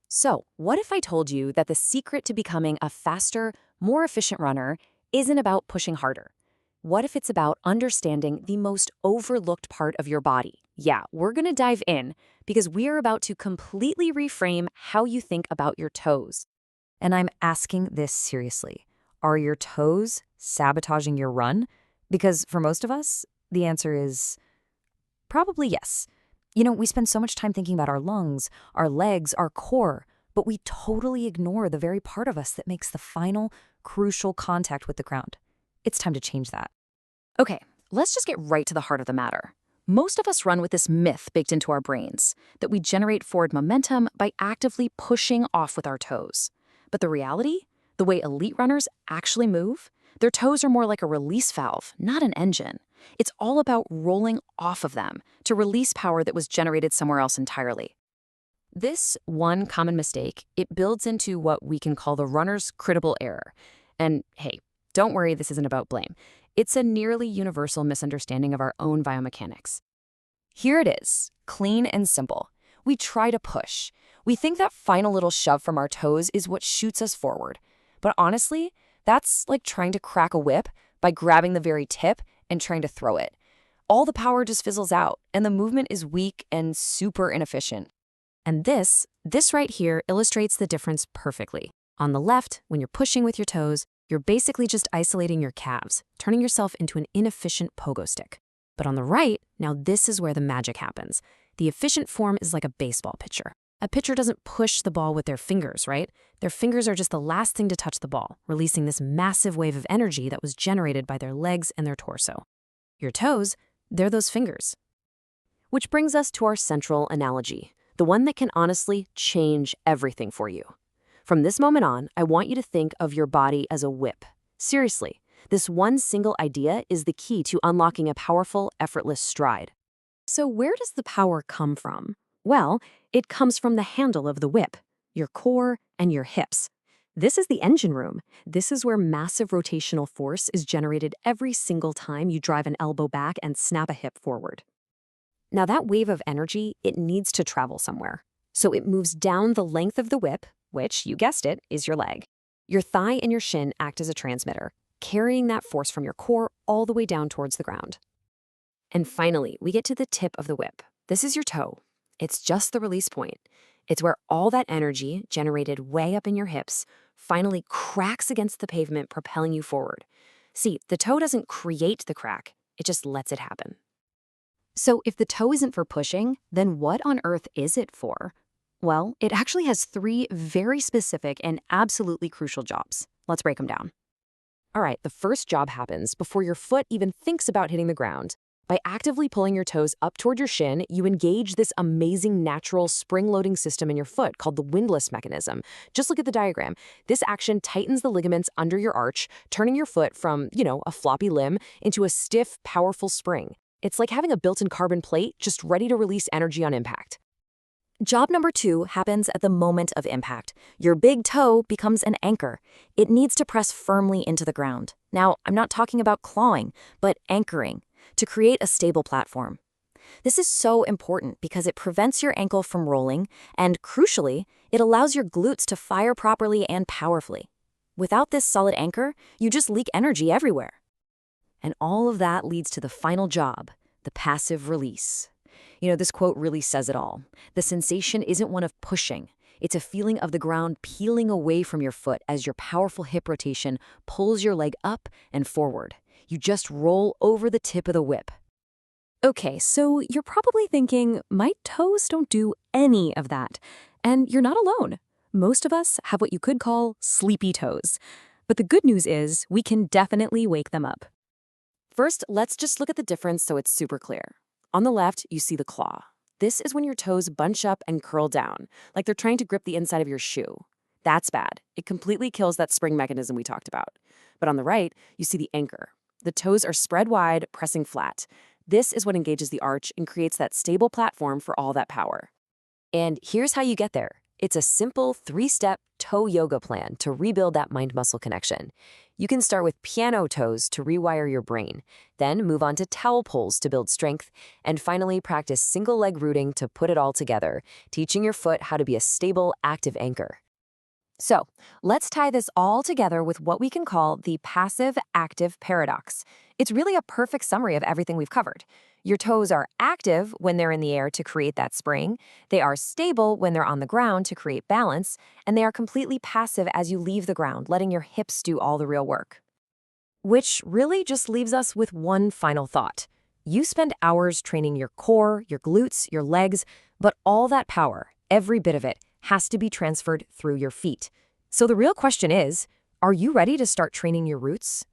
So, what if I told you that the secret to becoming a faster, more efficient runner isn't about pushing harder? What if it's about understanding the most overlooked part of your body? Yeah, we're going to dive in because we are about to completely reframe how you think about your toes. And I'm asking this seriously. Are your toes sabotaging your run? Because for most of us, the answer is probably yes. We spend so much time thinking about our lungs, our legs, our core, but we totally ignore the very part of us that makes the final, crucial contact with the ground. It's time to change that. Okay, let's just get right to the heart of the matter. Most of us run with this myth baked into our brains that we generate forward momentum by actively pushing off with our toes. But the reality? The way elite runners actually move? Their toes are more like a release valve, not an engine. It's all about rolling off of them to release power that was generated somewhere else entirely. This one common mistake, it builds into what we can call the runner's critical error. And hey, don't worry, this isn't about blame. It's a nearly universal misunderstanding of our own biomechanics. Here it is, clean and simple. We try to push. We think that final little shove from our toes is what shoots us forward. But honestly, that's like trying to crack a whip by grabbing the very tip and trying to throw it. All the power just fizzles out, and the movement is weak and super inefficient. And this right here illustrates the difference perfectly. On the left, when you're pushing with your toes, you're basically just isolating your calves, turning yourself into an inefficient pogo stick. But on the right, now this is where the magic happens. The efficient form is like a baseball pitcher. A pitcher doesn't push the ball with their fingers, right? Their fingers are just the last thing to touch the ball, releasing this massive wave of energy that was generated by their legs and their torso. Your toes, they're those fingers. Which brings us to our central analogy, the one that can honestly change everything for you. From this moment on, I want you to think of your body as a whip. Seriously, this one single idea is the key to unlocking a powerful, effortless stride. So where does the power come from? Well, it comes from the handle of the whip, your core, and your hips. This is the engine room. This is where massive rotational force is generated every single time you drive an elbow back and snap a hip forward. Now that wave of energy, it needs to travel somewhere. So it moves down the length of the whip, which, you guessed it, is your leg. Your thigh and your shin act as a transmitter, carrying that force from your core all the way down towards the ground. And finally, we get to the tip of the whip. This is your toe. It's just the release point. It's where all that energy, generated way up in your hips, finally cracks against the pavement, propelling you forward. See, the toe doesn't create the crack, it just lets it happen. So if the toe isn't for pushing, then what on earth is it for? Well, it actually has three very specific and absolutely crucial jobs. Let's break them down. All right, the first job happens before your foot even thinks about hitting the ground. By actively pulling your toes up toward your shin, you engage this amazing natural spring-loading system in your foot called the windlass mechanism. Just look at the diagram. This action tightens the ligaments under your arch, turning your foot from, a floppy limb into a stiff, powerful spring. It's like having a built-in carbon plate just ready to release energy on impact. Job number 2 happens at the moment of impact. Your big toe becomes an anchor. It needs to press firmly into the ground. Now, I'm not talking about clawing, but anchoring, to create a stable platform. This is so important because it prevents your ankle from rolling, and crucially, it allows your glutes to fire properly and powerfully. Without this solid anchor, you just leak energy everywhere. And all of that leads to the final job, the passive release. This quote really says it all. The sensation isn't one of pushing. It's a feeling of the ground peeling away from your foot as your powerful hip rotation pulls your leg up and forward. You just roll over the tip of the whip. Okay, so you're probably thinking, my toes don't do any of that. And you're not alone. Most of us have what you could call sleepy toes. But the good news is we can definitely wake them up. First, let's just look at the difference so it's super clear. On the left, you see the claw. This is when your toes bunch up and curl down, like they're trying to grip the inside of your shoe. That's bad. It completely kills that spring mechanism we talked about. But on the right, you see the anchor. The toes are spread wide, pressing flat. This is what engages the arch and creates that stable platform for all that power. And here's how you get there. It's a simple 3-step toe yoga plan to rebuild that mind-muscle connection. You can start with piano toes to rewire your brain, then move on to towel pulls to build strength, and finally practice single-leg rooting to put it all together, teaching your foot how to be a stable, active anchor. So, let's tie this all together with what we can call the passive-active paradox. It's really a perfect summary of everything we've covered. Your toes are active when they're in the air to create that spring, they are stable when they're on the ground to create balance, and they are completely passive as you leave the ground, letting your hips do all the real work. Which really just leaves us with one final thought. You spend hours training your core, your glutes, your legs, but all that power, every bit of it, has to be transferred through your feet. So the real question is, are you ready to start training your roots?